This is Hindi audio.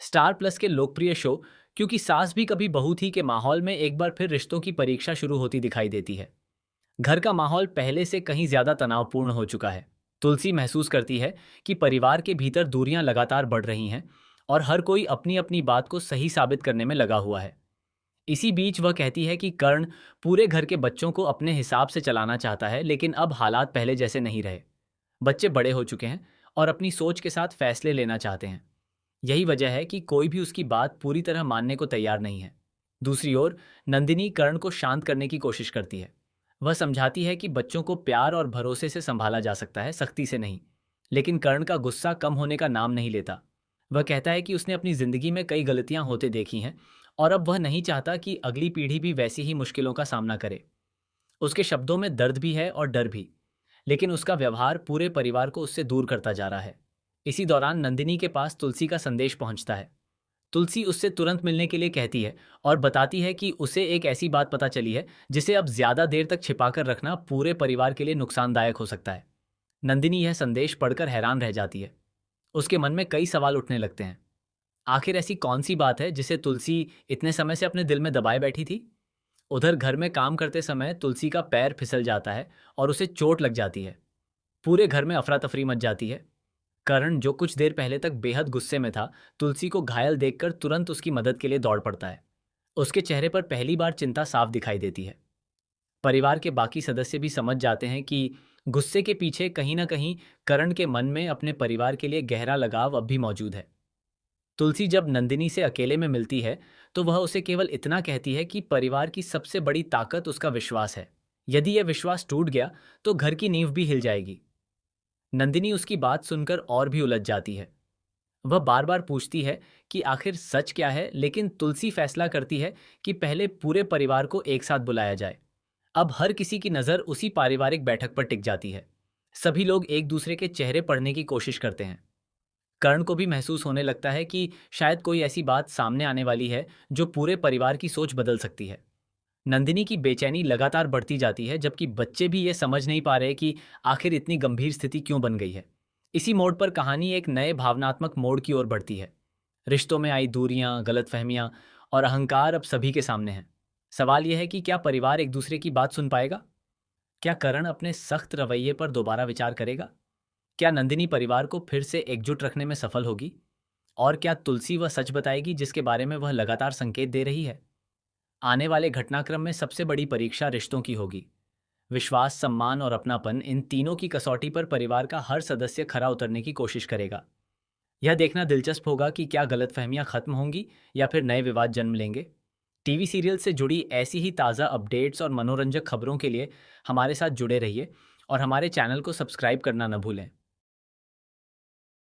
स्टार प्लस के लोकप्रिय शो क्योंकि सास भी कभी बहू थी के माहौल में एक बार फिर रिश्तों की परीक्षा शुरू होती दिखाई देती है। घर का माहौल पहले से कहीं ज्यादा तनावपूर्ण हो चुका है। तुलसी महसूस करती है कि परिवार के भीतर दूरियां लगातार बढ़ रही हैं और हर कोई अपनी अपनी बात को सही साबित करने में लगा हुआ है। इसी बीच वह कहती है कि कर्ण पूरे घर के बच्चों को अपने हिसाब से चलाना चाहता है, लेकिन अब हालात पहले जैसे नहीं रहे। बच्चे बड़े हो चुके हैं और अपनी सोच के साथ फैसले लेना चाहते हैं। यही वजह है कि कोई भी उसकी बात पूरी तरह मानने को तैयार नहीं है। दूसरी ओर नंदिनी कर्ण को शांत करने की कोशिश करती है। वह समझाती है कि बच्चों को प्यार और भरोसे से संभाला जा सकता है, सख्ती से नहीं। लेकिन कर्ण का गुस्सा कम होने का नाम नहीं लेता। वह कहता है कि उसने अपनी जिंदगी में कई गलतियां होते देखी हैं और अब वह नहीं चाहता कि अगली पीढ़ी भी वैसी ही मुश्किलों का सामना करे। उसके शब्दों में दर्द भी है और डर भी, लेकिन उसका व्यवहार पूरे परिवार को उससे दूर करता जा रहा है। इसी दौरान नंदिनी के पास तुलसी का संदेश पहुंचता है। तुलसी उससे तुरंत मिलने के लिए कहती है और बताती है कि उसे एक ऐसी बात पता चली है जिसे अब ज्यादा देर तक छिपाकर रखना पूरे परिवार के लिए नुकसानदायक हो सकता है। नंदिनी यह संदेश पढ़कर हैरान रह जाती है। उसके मन में कई सवाल उठने लगते हैं। आखिर ऐसी कौन सी बात है जिसे तुलसी इतने समय से अपने दिल में दबाए बैठी थी? उधर घर में काम करते समय तुलसी का पैर फिसल जाता है और उसे चोट लग जाती है। पूरे घर में अफरा तफरी मच जाती है। करण, जो कुछ देर पहले तक बेहद गुस्से में था, तुलसी को घायल देखकर तुरंत उसकी मदद के लिए दौड़ पड़ता है। उसके चेहरे पर पहली बार चिंता साफ दिखाई देती है। परिवार के बाकी सदस्य भी समझ जाते हैं कि गुस्से के पीछे कहीं ना कहीं करण के मन में अपने परिवार के लिए गहरा लगाव अब भी मौजूद है। तुलसी जब नंदिनी से अकेले में मिलती है तो वह उसे केवल इतना कहती है कि परिवार की सबसे बड़ी ताकत उसका विश्वास है। यदि यह विश्वास टूट गया तो घर की नींव भी हिल जाएगी। नंदिनी उसकी बात सुनकर और भी उलझ जाती है। वह बार बार पूछती है कि आखिर सच क्या है, लेकिन तुलसी फैसला करती है कि पहले पूरे परिवार को एक साथ बुलाया जाए। अब हर किसी की नज़र उसी पारिवारिक बैठक पर टिक जाती है। सभी लोग एक दूसरे के चेहरे पढ़ने की कोशिश करते हैं। कर्ण को भी महसूस होने लगता है कि शायद कोई ऐसी बात सामने आने वाली है जो पूरे परिवार की सोच बदल सकती है। नंदिनी की बेचैनी लगातार बढ़ती जाती है, जबकि बच्चे भी ये समझ नहीं पा रहे कि आखिर इतनी गंभीर स्थिति क्यों बन गई है। इसी मोड़ पर कहानी एक नए भावनात्मक मोड़ की ओर बढ़ती है। रिश्तों में आई दूरियां, गलतफहमियां और अहंकार अब सभी के सामने हैं। सवाल यह है कि क्या परिवार एक दूसरे की बात सुन पाएगा? क्या करण अपने सख्त रवैये पर दोबारा विचार करेगा? क्या नंदिनी परिवार को फिर से एकजुट रखने में सफल होगी? और क्या तुलसी वह सच बताएगी जिसके बारे में वह लगातार संकेत दे रही है? आने वाले घटनाक्रम में सबसे बड़ी परीक्षा रिश्तों की होगी। विश्वास, सम्मान और अपनापन, इन तीनों की कसौटी पर परिवार का हर सदस्य खरा उतरने की कोशिश करेगा। यह देखना दिलचस्प होगा कि क्या गलतफहमियां खत्म होंगी या फिर नए विवाद जन्म लेंगे। टीवी सीरियल से जुड़ी ऐसी ही ताज़ा अपडेट्स और मनोरंजक खबरों के लिए हमारे साथ जुड़े रहिए और हमारे चैनल को सब्सक्राइब करना न भूलें।